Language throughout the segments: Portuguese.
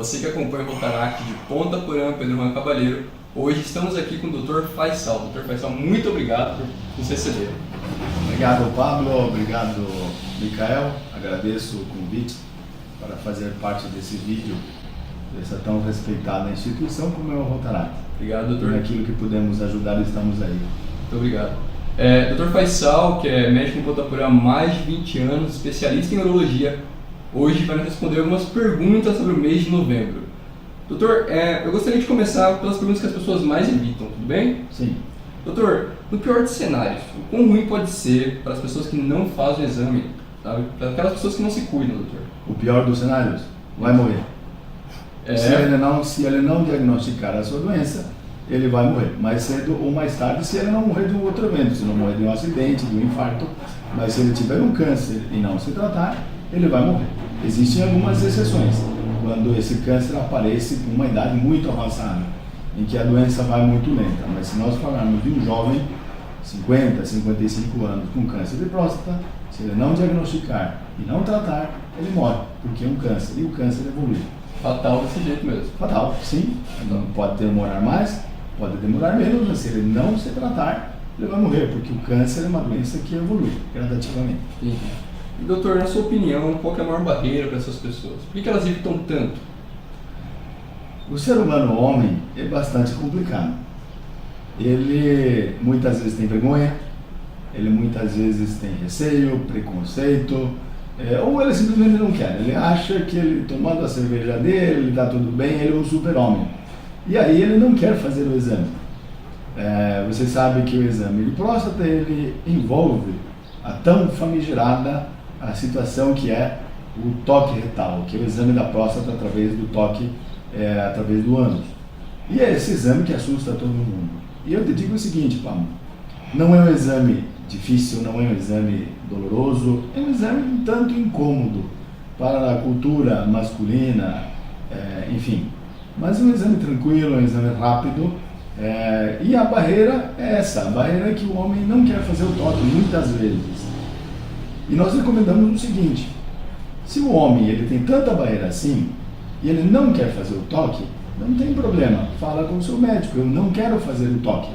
você que acompanha o Rotaract de Ponta Porã, Pedro Juan Cavalheiro, hoje estamos aqui com o Dr. Faisal. Dr. Faisal, muito obrigado por nos receber. Obrigado, Pablo. Obrigado, Micael. Agradeço o convite para fazer parte desse vídeo dessa tão respeitada instituição como é o Rotaract. Obrigado, doutor. E naquilo que podemos ajudar, estamos aí. Muito obrigado. Dr. Faisal, que é médico em Ponta Porã há mais de 20 anos, especialista em urologia, hoje vai nos responder algumas perguntas sobre o mês de novembro. Doutor, eu gostaria de começar pelas perguntas que as pessoas mais evitam, tudo bem? Sim. Doutor, no pior dos cenários, o quão ruim pode ser para as pessoas que não fazem o exame, sabe? Para aquelas pessoas que não se cuidam, doutor? O pior dos cenários, vai morrer. Se ele não diagnosticar a sua doença, ele vai morrer mais cedo ou mais tarde, se ele não morrer de um outro evento, se não morrer de um acidente, de um infarto. Mas se ele tiver um câncer e não se tratar, ele vai morrer. Existem algumas exceções, quando esse câncer aparece com uma idade muito avançada, em que a doença vai muito lenta. Mas se nós falarmos de um jovem, 50, 55 anos, com câncer de próstata, se ele não diagnosticar e não tratar, ele morre, porque é um câncer, e o câncer evolui. Fatal desse jeito mesmo. Fatal, sim. Então, pode demorar mais, pode demorar menos, mas se ele não se tratar, ele vai morrer, porque o câncer é uma doença que evolui gradativamente. Entendi. E, doutor, na sua opinião, qual que é a maior barreira para essas pessoas? Por que elas evitam tanto? O ser humano, o homem, é bastante complicado. Ele muitas vezes tem vergonha, ele muitas vezes tem receio, preconceito, ou ele simplesmente não quer. Ele acha que ele tomando a cerveja dele, ele está tudo bem, ele é um super-homem. E aí ele não quer fazer o exame. Você sabe que o exame de próstata, ele envolve a tão famigerada a situação que é o toque retal, que é o exame da próstata através do toque, através do ânus. E é esse exame que assusta todo mundo. E eu te digo o seguinte, Paulo, não é um exame difícil, não é um exame doloroso, é um exame um tanto incômodo para a cultura masculina, enfim. Mas é um exame tranquilo, é um exame rápido, e a barreira é essa, a barreira é que o homem não quer fazer o toque muitas vezes. E nós recomendamos o seguinte, se o homem ele tem tanta barreira assim, e ele não quer fazer o toque, não tem problema, fala com o seu médico, eu não quero fazer o toque,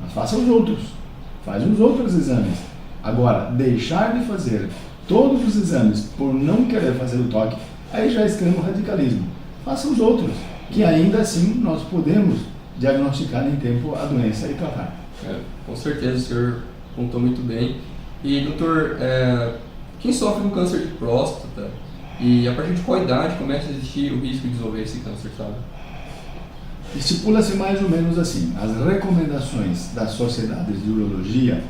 mas faça os outros, faz os outros exames. Agora, deixar de fazer todos os exames por não querer fazer o toque, aí já é extremo radicalismo. Faça os outros, que ainda assim nós podemos diagnosticar em tempo a doença e tratar. Com certeza, o senhor contou muito bem. E, doutor, quem sofre com câncer de próstata e a partir de qual idade começa a existir o risco de desenvolver esse câncer, sabe? Estipula-se mais ou menos assim, as recomendações das sociedades de urologia,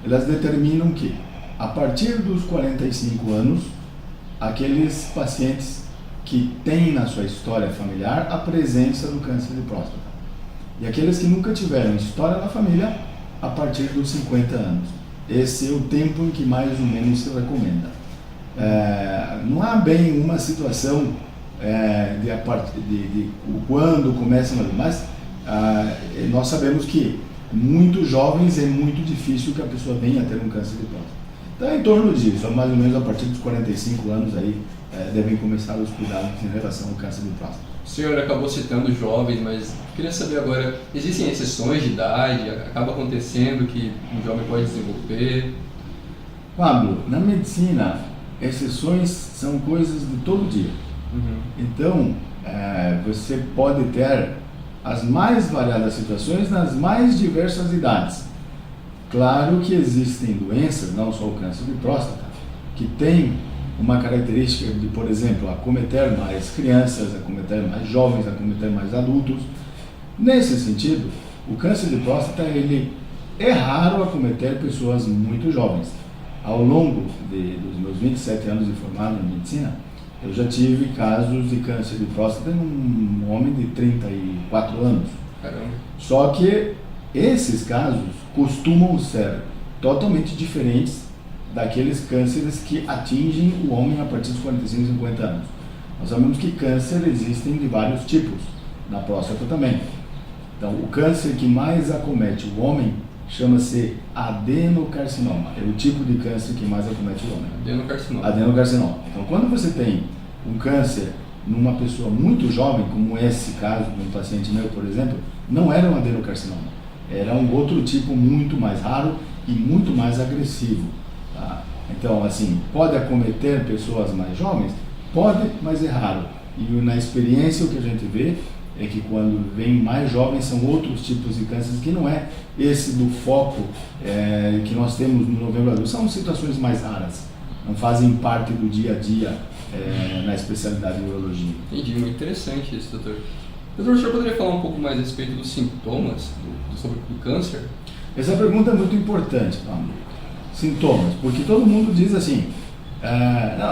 elas determinam que, a partir dos 45 anos, aqueles pacientes que têm na sua história familiar a presença do câncer de próstata. E aqueles que nunca tiveram história na família, a partir dos 50 anos. Esse é o tempo em que mais ou menos se recomenda. Não há bem uma situação de quando começa, mas nós sabemos que muito jovens é muito difícil que a pessoa venha a ter um câncer de próstata. Então é em torno disso, mais ou menos a partir dos 45 anos aí devem começar os cuidados em relação ao câncer de próstata. O senhor acabou citando jovens, mas queria saber agora, existem exceções de idade? Acaba acontecendo que um jovem pode desenvolver? Pablo, na medicina, exceções são coisas de todo dia. Então, você pode ter as mais variadas situações nas mais diversas idades. Claro que existem doenças, não só o câncer de próstata, que tem uma característica de, por exemplo, acometer mais crianças, acometer mais jovens, acometer mais adultos. Nesse sentido, o câncer de próstata ele é raro acometer pessoas muito jovens. Ao longo dos meus 27 anos de formado em medicina, eu já tive casos de câncer de próstata em um homem de 34 anos. Caramba. Só que esses casos costumam ser totalmente diferentes daqueles cânceres que atingem o homem a partir dos 45 e 50 anos. Nós sabemos que câncer existem de vários tipos, na próstata também. Então, o câncer que mais acomete o homem chama-se adenocarcinoma. É o tipo de câncer que mais acomete o homem. Adenocarcinoma. Adenocarcinoma. Então, quando você tem um câncer numa pessoa muito jovem, como esse caso de um paciente meu, por exemplo, não era um adenocarcinoma. Era um outro tipo muito mais raro e muito mais agressivo. Tá? Então, assim, pode acometer pessoas mais jovens? Pode, mas é raro. E na experiência o que a gente vê é que quando vem mais jovens são outros tipos de cânceres que não é esse do foco que nós temos no Novembro Azul. São situações mais raras, não fazem parte do dia a dia na especialidade de urologia. Entendi, muito interessante isso, doutor. Doutor, o senhor poderia falar um pouco mais a respeito dos sintomas do câncer? Essa pergunta é muito importante, Paulo. Sintomas, porque todo mundo diz assim,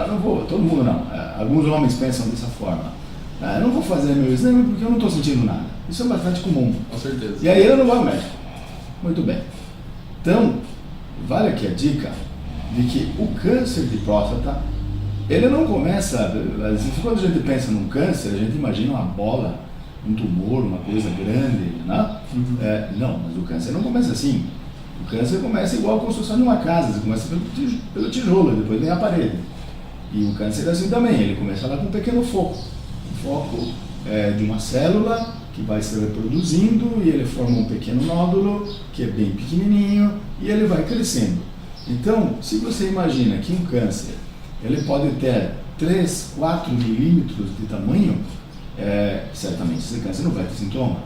não vou, todo mundo não, alguns homens pensam dessa forma, não vou fazer meu exame porque eu não estou sentindo nada. Isso é bastante comum. Com certeza. E aí eu não vou ao médico. Muito bem. Então, vale aqui a dica de que o câncer de próstata, ele não começa, quando a gente pensa num câncer, a gente imagina uma bola, um tumor, uma coisa grande, né? Não, mas o câncer não começa assim. O câncer começa igual a construção de uma casa, você começa pelo tijolo, depois vem a parede. E o câncer é assim também, ele começa lá com um pequeno foco. Um foco de uma célula que vai se reproduzindo e ele forma um pequeno nódulo que é bem pequenininho e ele vai crescendo. Então, se você imagina que um câncer ele pode ter 3, 4 milímetros de tamanho, certamente esse câncer não vai ter sintoma.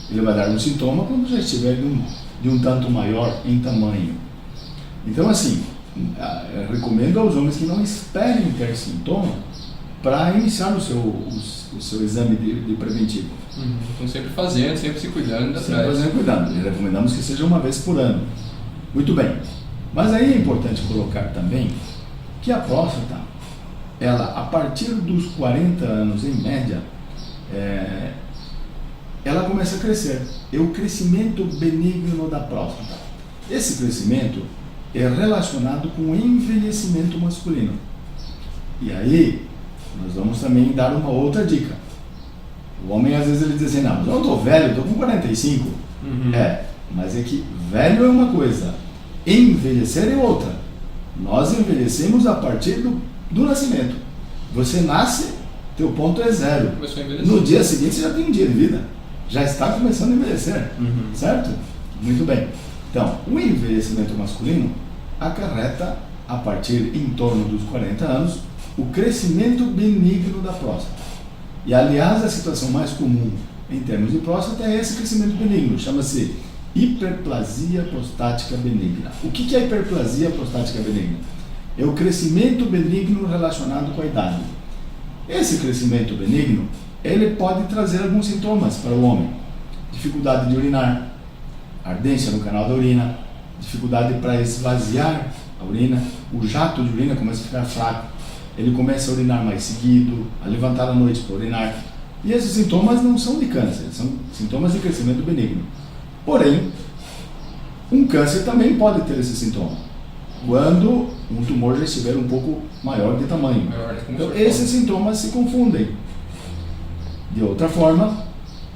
Ele vai dar um sintoma quando já estiver de um tanto maior em tamanho. Então, assim, eu recomendo aos homens que não esperem ter sintoma para iniciar o seu exame de preventivo. Então, sempre fazendo, sempre se cuidando. Sempre fazendo cuidando. E recomendamos que seja uma vez por ano. Muito bem. Mas aí é importante colocar também que a próstata, ela, a partir dos 40 anos em média, ela começa a crescer. É o crescimento benigno da próstata. Esse crescimento é relacionado com o envelhecimento masculino. E aí, nós vamos também dar uma outra dica. O homem às vezes ele diz assim, não, eu não estou velho, estou com 45. Mas é que velho é uma coisa, envelhecer é outra. Nós envelhecemos a partir do nascimento. Você nasce, teu ponto é 0. No dia seguinte você já tem um dia de vida. Já está começando a envelhecer, certo? Muito bem. Então, o envelhecimento masculino acarreta, a partir em torno dos 40 anos, o crescimento benigno da próstata. E, aliás, a situação mais comum em termos de próstata é esse crescimento benigno, chama-se hiperplasia prostática benigna. O que é hiperplasia prostática benigna? É o crescimento benigno relacionado com a idade. Esse crescimento benigno, ele pode trazer alguns sintomas para o homem. Dificuldade de urinar, ardência no canal da urina, dificuldade para esvaziar a urina, o jato de urina começa a ficar fraco, ele começa a urinar mais seguido, a levantar à noite para urinar. E esses sintomas não são de câncer, são sintomas de crescimento benigno. Porém, um câncer também pode ter esse sintoma, quando um tumor já estiver um pouco maior de tamanho. Então, esses sintomas se confundem. De outra forma,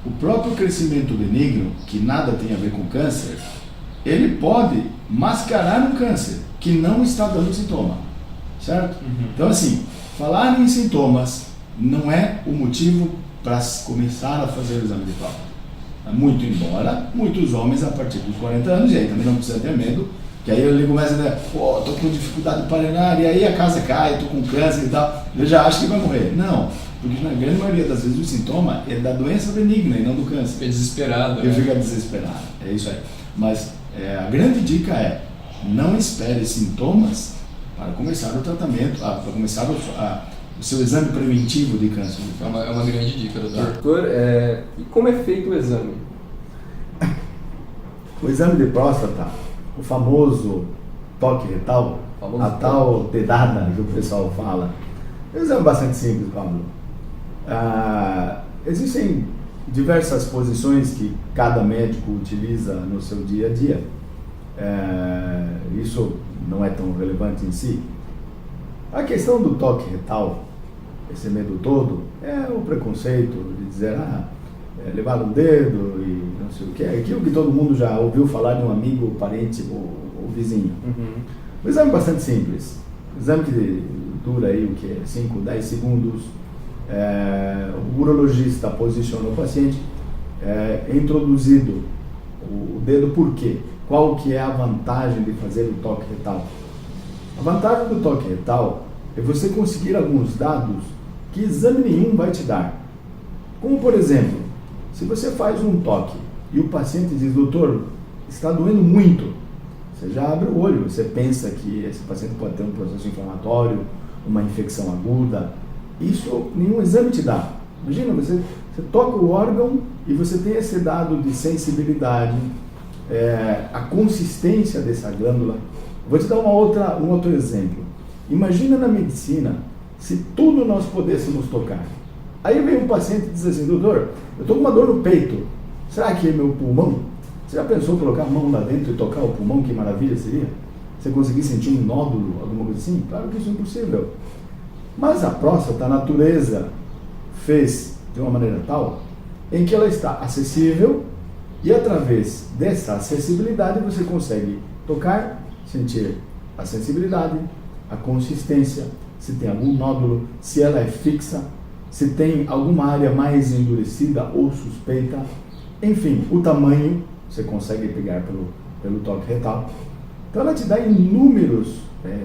o próprio crescimento benigno, que nada tem a ver com câncer, ele pode mascarar um câncer que não está dando sintoma, certo? Então, assim, falar em sintomas não é o motivo para começar a fazer o exame de próstata. Muito embora muitos homens a partir dos 40 anos, e aí também não precisa ter medo, que aí ele começa a dizer, estou com dificuldade para urinar, e aí a casa cai, estou com câncer e tal, eu já acho que vai morrer. Não, porque na grande maioria das vezes o sintoma é da doença benigna e não do câncer. É desesperado. Ele fica desesperado, é isso aí. Mas a grande dica é, não espere sintomas para começar o tratamento, para começar o seu exame preventivo de câncer. É uma grande dica, doutor. Doutor, e como é feito o exame? O exame de próstata, o famoso toque retal, a tal dedada que o pessoal fala, é um exame bastante simples, Pablo. Existem diversas posições que cada médico utiliza no seu dia a dia. Isso não é tão relevante em si. A questão do toque retal, esse medo todo, é o preconceito de dizer, levar um dedo e não sei o que, é aquilo que todo mundo já ouviu falar de um amigo, parente ou vizinho. Um exame bastante simples, exame que dura aí 5, 10 segundos, o urologista posiciona o paciente, é introduzido o dedo por quê? Qual que é a vantagem de fazer o toque retal? A vantagem do toque retal é você conseguir alguns dados que exame nenhum vai te dar. Como, por exemplo, se você faz um toque e o paciente diz, doutor, está doendo muito, você já abre o olho, você pensa que esse paciente pode ter um processo inflamatório, uma infecção aguda. Isso nenhum exame te dá. Imagina, você toca o órgão e você tem esse dado de sensibilidade, a consistência dessa glândula. Vou te dar um outro exemplo. Imagina na medicina, se tudo nós pudéssemos tocar. Aí vem um paciente e diz assim, doutor, eu estou com uma dor no peito, será que é meu pulmão? Você já pensou em colocar a mão lá dentro e tocar o pulmão? Que maravilha seria? Você conseguir sentir um nódulo, alguma coisa assim? Claro que isso é impossível. Mas a próstata, a natureza fez de uma maneira tal em que ela está acessível e através dessa acessibilidade você consegue tocar, sentir a sensibilidade, a consistência, se tem algum nódulo, se ela é fixa, se tem alguma área mais endurecida ou suspeita, enfim, o tamanho você consegue pegar pelo toque retal. Então ela te dá inúmeros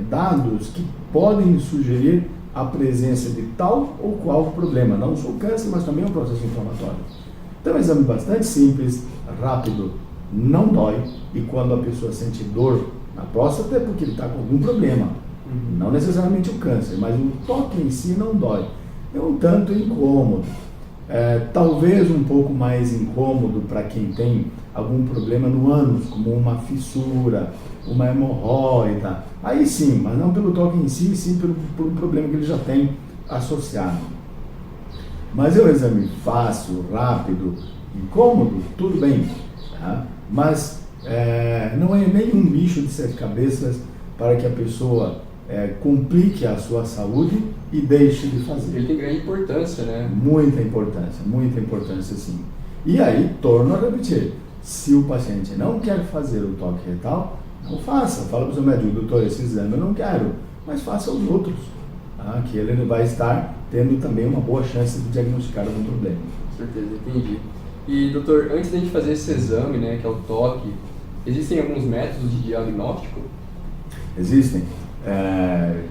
dados que podem sugerir a presença de tal ou qual problema, não só o câncer, mas também um processo inflamatório. Então é um exame bastante simples, rápido, não dói, e quando a pessoa sente dor na próstata é porque ele está com algum problema, não necessariamente o câncer, mas o toque em si não dói. É um tanto incômodo, talvez um pouco mais incômodo para quem tem algum problema no ânus, como uma fissura, uma hemorroida, aí sim, mas não pelo toque em si, sim pelo problema que ele já tem associado. Mas é um exame fácil, rápido, incômodo, tudo bem, tá? Mas não é nenhum bicho de sete cabeças para que a pessoa complique a sua saúde e deixe de fazer. Ele tem grande importância, né? Muita importância sim. E aí, torno a repetir, se o paciente não quer fazer o toque retal, não faça. Fala para o seu médico, doutor, esse exame eu não quero, mas faça os outros, tá? Que ele vai estar tendo também uma boa chance de diagnosticar algum problema. Com certeza, entendi. E doutor, antes da gente fazer esse exame, né, que é o toque, existem alguns métodos de diagnóstico? Existem.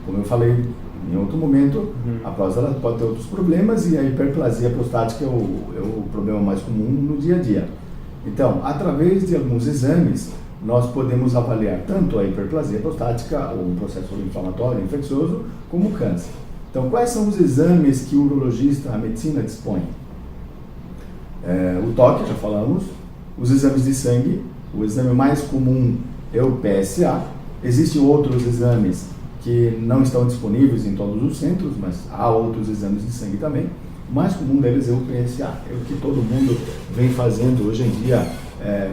Como eu falei em outro momento, a próstata pode ter outros problemas e a hiperplasia prostática é o problema mais comum no dia a dia. Então, através de alguns exames, nós podemos avaliar tanto a hiperplasia prostática, ou um processo inflamatório, infeccioso, como o câncer. Então, quais são os exames que o urologista, a medicina dispõe? O toque, já falamos, os exames de sangue, o exame mais comum é o PSA. Existem outros exames que não estão disponíveis em todos os centros, mas há outros exames de sangue também. O mais comum deles é o PSA, é o que todo mundo vem fazendo hoje em dia,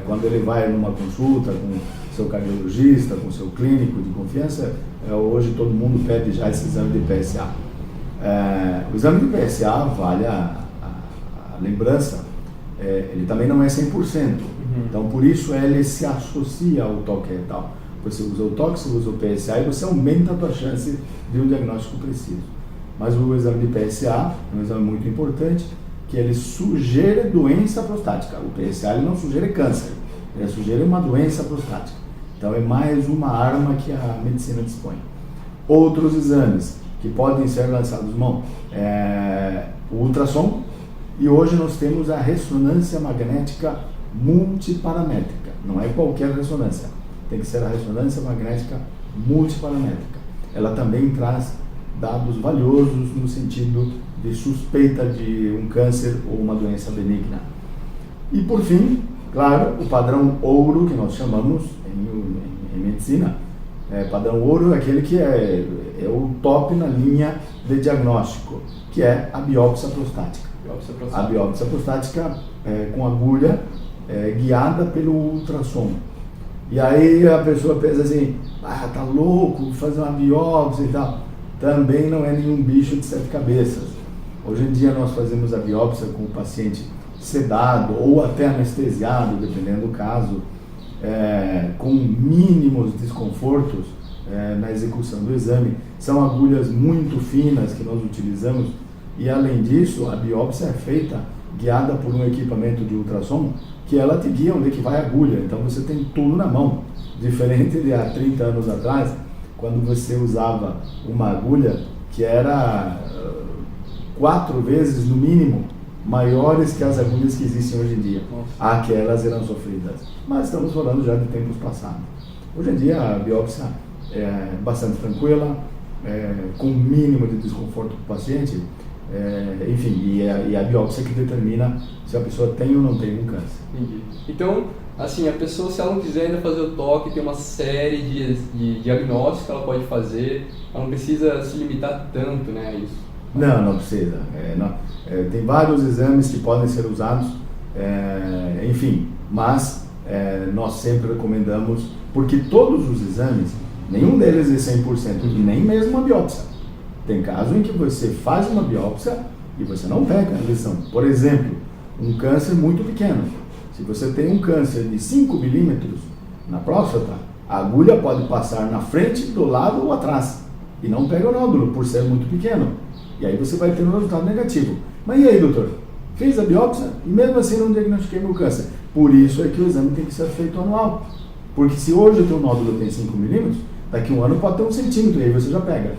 quando ele vai numa consulta com seu cardiologista, com seu clínico de confiança, hoje todo mundo pede já esse exame de PSA. O exame de PSA, vale a lembrança, ele também não é 100%, então por isso ele se associa ao toque retal. Você usa o toque, você usa o PSA e você aumenta a sua chance de um diagnóstico preciso. Mas o exame de PSA é um exame muito importante, que ele sugere doença prostática. O PSA ele não sugere câncer, ele sugere uma doença prostática. Então é mais uma arma que a medicina dispõe. Outros exames que podem ser lançados mão, o ultrassom, e hoje nós temos a ressonância magnética multiparamétrica. Não é qualquer ressonância, tem que ser a ressonância magnética multiparamétrica. Ela também traz dados valiosos no sentido de suspeita de um câncer ou uma doença benigna. E por fim, claro, o padrão ouro, que nós chamamos em medicina, padrão ouro é aquele que é o top na linha de diagnóstico, que é a biópsia prostática. A biópsia prostática com agulha guiada pelo ultrassom. E aí a pessoa pensa assim, tá louco, vou fazer uma biópsia e tal. Também não é nenhum bicho de sete cabeças. Hoje em dia nós fazemos a biópsia com o paciente sedado ou até anestesiado, dependendo do caso, com mínimos desconfortos na execução do exame. São agulhas muito finas que nós utilizamos E além disso, a biópsia é feita guiada por um equipamento de ultrassom que ela te guia onde é que vai a agulha. Então você tem tudo na mão. Diferente de há 30 anos atrás, quando você usava uma agulha que era 4 vezes, no mínimo, maiores que as agulhas que existem hoje em dia. Nossa. Aquelas eram sofridas. Mas estamos falando já de tempos passados. Hoje em dia a biópsia é bastante tranquila, com o mínimo de desconforto para o paciente, enfim, e a biópsia que determina se a pessoa tem ou não tem um câncer. Entendi. Então, assim, a pessoa, se ela não quiser ainda fazer o toque, tem uma série de diagnósticos que ela pode fazer, ela não precisa se limitar tanto, né, a isso. Não precisa. Tem vários exames que podem ser usados, enfim, mas nós sempre recomendamos, porque todos os exames, nenhum deles é 100%, e nem mesmo a biópsia. Tem caso em que você faz uma biópsia e você não pega a lesão. Por exemplo, um câncer muito pequeno. Se você tem um câncer de 5 milímetros na próstata, a agulha pode passar na frente, do lado ou atrás e não pega o nódulo, por ser muito pequeno. E aí você vai ter um resultado negativo. Mas e aí, doutor? Fez a biópsia e mesmo assim não diagnostiquei meu câncer. Por isso é que o exame tem que ser feito anual. Porque se hoje o teu nódulo tem 5 milímetros, daqui a um ano pode ter 1 centímetro e aí você já pega.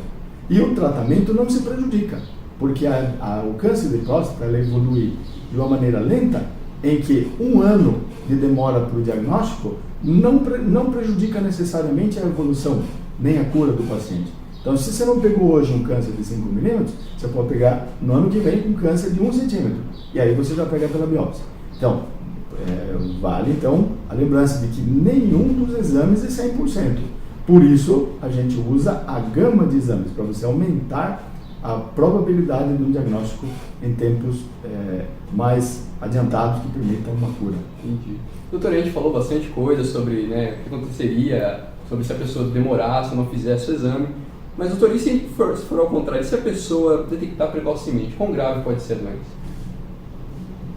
E o tratamento não se prejudica, porque o câncer de próstata evolui de uma maneira lenta, em que 1 ano de demora para o diagnóstico não prejudica necessariamente a evolução, nem a cura do paciente. Então, se você não pegou hoje um câncer de 5 milímetros, você pode pegar no ano que vem um câncer de 1 centímetro, e aí você já pega pela biópsia. Então, vale então a lembrança de que nenhum dos exames é 100%. Por isso, a gente usa a gama de exames, para você aumentar a probabilidade de um diagnóstico em tempos mais adiantados que permitam uma cura. Entendi. Doutor, a gente falou bastante coisa sobre o que aconteceria, sobre se a pessoa demorasse ou não fizesse o exame. Mas, doutor, e se for ao contrário, se a pessoa detectar precocemente, quão grave pode ser a doença?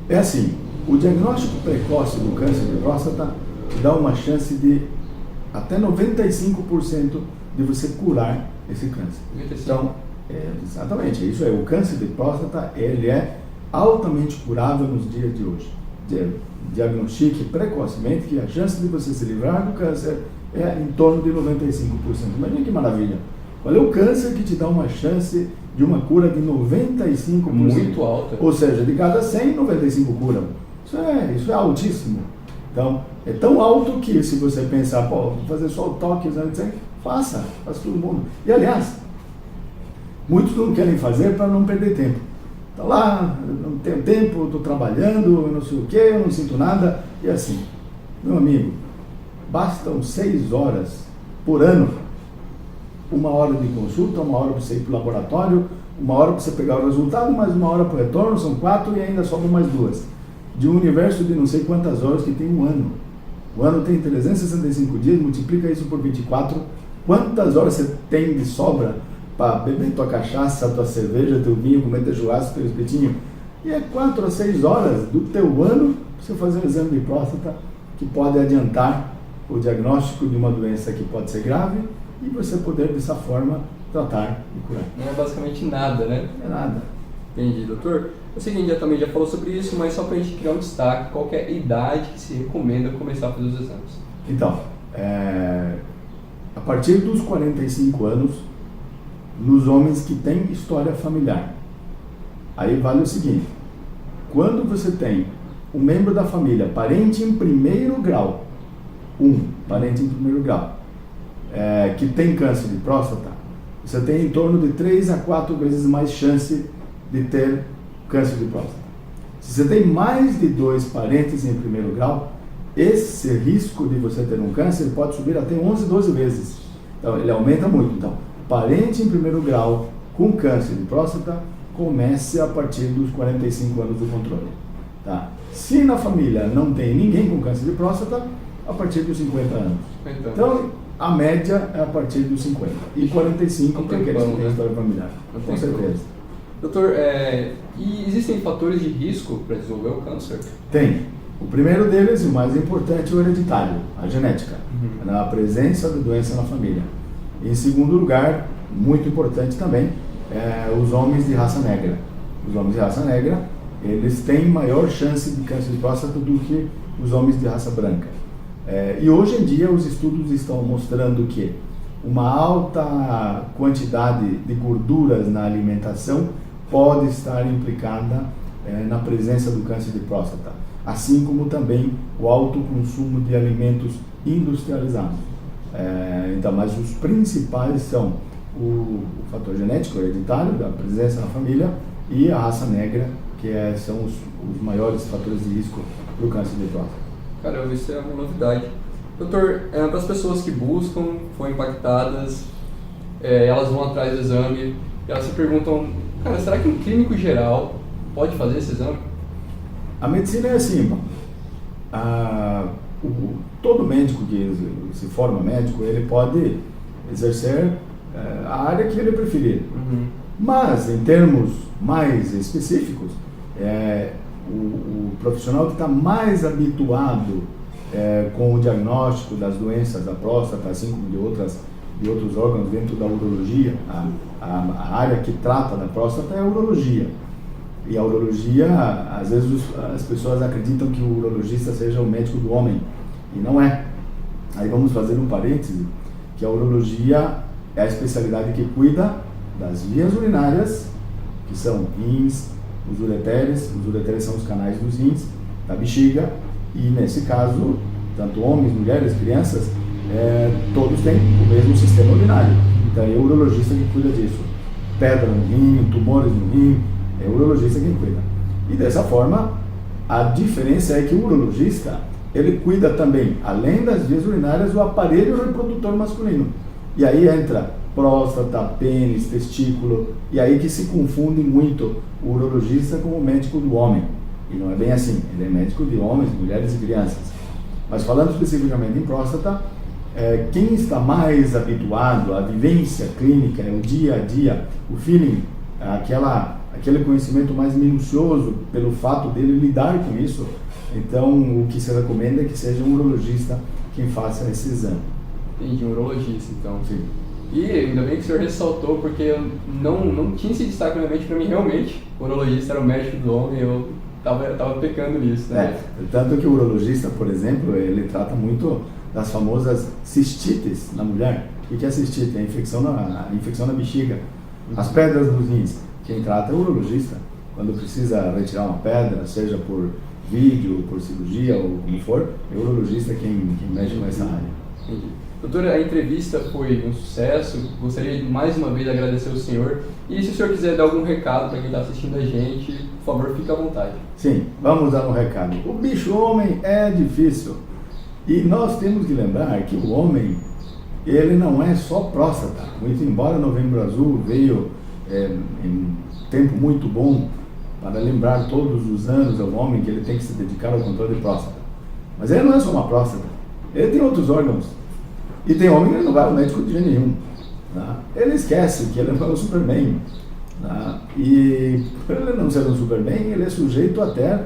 É assim, o diagnóstico precoce do câncer de próstata dá uma chance de até 95% de você curar esse câncer. 95%. Então, exatamente, isso é, o câncer de próstata, ele é altamente curável nos dias de hoje. Diagnostique precocemente que a chance de você se livrar do câncer é em torno de 95%. Imagina que maravilha! Qual é o câncer que te dá uma chance de uma cura de 95%? Muito alta. Ou seja, de cada 100, 95 curam. Isso é altíssimo. Então, é tão alto que se você pensar, vou fazer só o toque, faça todo mundo. E aliás, muitos não querem fazer para não perder tempo. Está lá, não tenho tempo, estou trabalhando, não sei o que, eu não sinto nada. E assim, meu amigo, bastam 6 horas por ano, 1 hora de consulta, 1 hora para você ir para o laboratório, 1 hora para você pegar o resultado, mais 1 hora para o retorno, são 4 e ainda sobram mais 2. De um universo de não sei quantas horas que tem um ano. O ano tem 365 dias, multiplica isso por 24. Quantas horas você tem de sobra para beber tua cachaça, tua cerveja, teu vinho, comer teu churrasco, teu espetinho? E é 4 a 6 horas do teu ano para você fazer um exame de próstata que pode adiantar o diagnóstico de uma doença que pode ser grave e você poder, dessa forma, tratar e curar. Não é basicamente nada, né? É nada. Entendi, doutor. Eu sei que a gente também já falou sobre isso, mas só para a gente criar um destaque, qual que é a idade que se recomenda começar a fazer os exames? Então, a partir dos 45 anos, nos homens que têm história familiar. Aí vale o seguinte, quando você tem um membro da família, parente em primeiro grau, parente em primeiro grau, que tem câncer de próstata, você tem em torno de 3 a 4 vezes mais chance de ter câncer de próstata. Se você tem mais de 2 parentes em primeiro grau, esse risco de você ter um câncer pode subir até 11, 12 vezes. Então, ele aumenta muito. Então, parente em primeiro grau com câncer de próstata, comece a partir dos 45 anos do controle. Tá? Se na família não tem ninguém com câncer de próstata, a partir dos 50 anos. Então, a média é a partir dos 50. E 45 para aqueles que têm história familiar. Com certeza. Doutor, e existem fatores de risco para desenvolver o câncer? Tem. O primeiro deles, e o mais importante, é o hereditário, a genética, a presença da doença na família. Em segundo lugar, muito importante também, os homens de raça negra. os homens de raça negra, eles têm maior chance de câncer de próstata do que os homens de raça branca. E hoje em dia os estudos estão mostrando que uma alta quantidade de gorduras na alimentação pode estar implicada na presença do câncer de próstata, assim como também o alto consumo de alimentos industrializados. Então, mas os principais são o fator genético hereditário, da presença na família, e a raça negra, que são os maiores fatores de risco para o câncer de próstata. Caramba, isso é uma novidade. Doutor, para as pessoas que buscam, foram impactadas, elas vão atrás do exame, e elas se perguntam, cara, será que um clínico geral pode fazer esse exame? A medicina é assim, todo médico que se forma médico, ele pode exercer a área que ele preferir. Uhum. Mas, em termos mais específicos, o profissional que está mais habituado com o diagnóstico das doenças da próstata, assim como de outros órgãos dentro da urologia, a área que trata da próstata é a urologia. E a urologia, às vezes as pessoas acreditam que o urologista seja o médico do homem, e não é. Aí vamos fazer um parêntese, que a urologia é a especialidade que cuida das vias urinárias, que são rins, os ureteres são os canais dos rins, da bexiga, e nesse caso, tanto homens, mulheres, crianças, todos têm o mesmo sistema urinário. Então é o urologista que cuida disso. Pedra no rim, tumores no rim, é o urologista quem cuida. E dessa forma, a diferença é que o urologista, ele cuida também, além das vias urinárias, o aparelho reprodutor masculino. E aí entra próstata, pênis, testículo, e aí que se confunde muito o urologista com o médico do homem. E não é bem assim, ele é médico de homens, mulheres e crianças. Mas falando especificamente em próstata, quem está mais habituado à vivência clínica, o dia a dia, o feeling, aquele conhecimento mais minucioso pelo fato dele lidar com isso, então o que se recomenda é que seja um urologista quem faça esse exame. Entendi, um urologista então. Sim. E ainda bem que o senhor ressaltou, porque eu não tinha esse destaque na mente, para mim realmente o urologista era o médico do homem, eu tava pecando nisso, né? Tanto que o urologista, por exemplo, ele trata muito das famosas cistites na mulher. O que é cistite? É a infecção na bexiga, as pedras nos rins. Quem trata é o urologista. Quando precisa retirar uma pedra, seja por vídeo, por cirurgia ou como for, é o urologista quem mexe com essa área. Entendi. Doutora, a entrevista foi um sucesso, gostaria de mais uma vez agradecer ao senhor, e se o senhor quiser dar algum recado para quem está assistindo a gente, por favor, fique à vontade. Sim, vamos dar um recado. O bicho homem é difícil, e nós temos que lembrar que o homem, ele não é só próstata, muito embora Novembro Azul veio em tempo muito bom para lembrar todos os anos ao homem que ele tem que se dedicar ao controle de próstata. Mas ele não é só uma próstata, ele tem outros órgãos. E tem homem que não vai ao médico de jeito nenhum. Tá? Ele esquece que ele não é um Superman. Tá? E por ele não ser um Superman, ele é sujeito a ter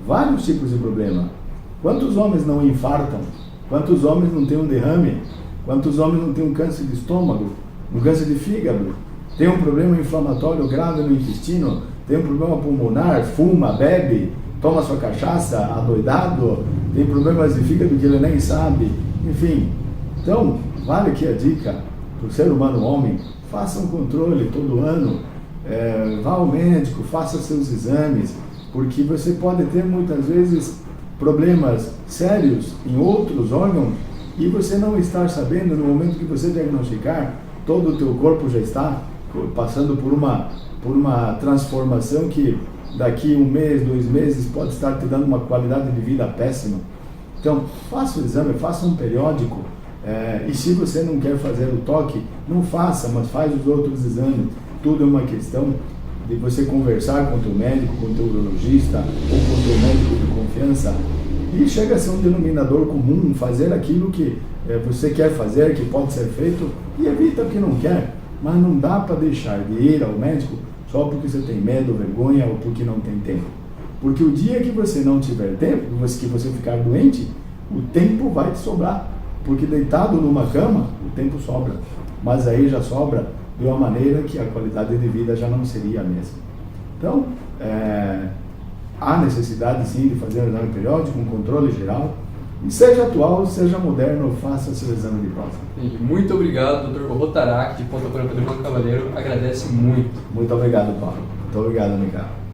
vários tipos de problema. Quantos homens não infartam? Quantos homens não têm um derrame? Quantos homens não têm um câncer de estômago? Um câncer de fígado? Tem um problema inflamatório grave no intestino? Tem um problema pulmonar? Fuma, bebe, toma sua cachaça, adoidado? Tem problemas de fígado que ele nem sabe? Enfim. Então, vale aqui a dica para o ser humano homem, faça um controle todo ano, vá ao médico, faça seus exames, porque você pode ter muitas vezes problemas sérios em outros órgãos e você não estar sabendo. No momento que você diagnosticar, todo o teu corpo já está passando por uma transformação que daqui 1 mês, 2 meses pode estar te dando uma qualidade de vida péssima. Então, faça o exame, faça um periódico. E se você não quer fazer o toque, não faça, mas faz os outros exames. Tudo é uma questão de você conversar com o teu médico, com o teu urologista ou com o teu médico de confiança, e chega a ser um denominador comum, fazer aquilo que você quer fazer, que pode ser feito, e evita o que não quer. Mas não dá para deixar de ir ao médico só porque você tem medo, vergonha ou porque não tem tempo. Porque o dia que você não tiver tempo, que você ficar doente, o tempo vai te sobrar. Porque deitado numa cama, o tempo sobra. Mas aí já sobra de uma maneira que a qualidade de vida já não seria a mesma. Então, há necessidade sim de fazer um exame periódico, um controle geral, e seja atual, seja moderno, faça seu exame de próstata. Muito obrigado, Dr. Rotarac, de Ponta Porã, Pedro Cavaleiro, agradece muito. Muito obrigado, Paulo. Muito obrigado, Miguel.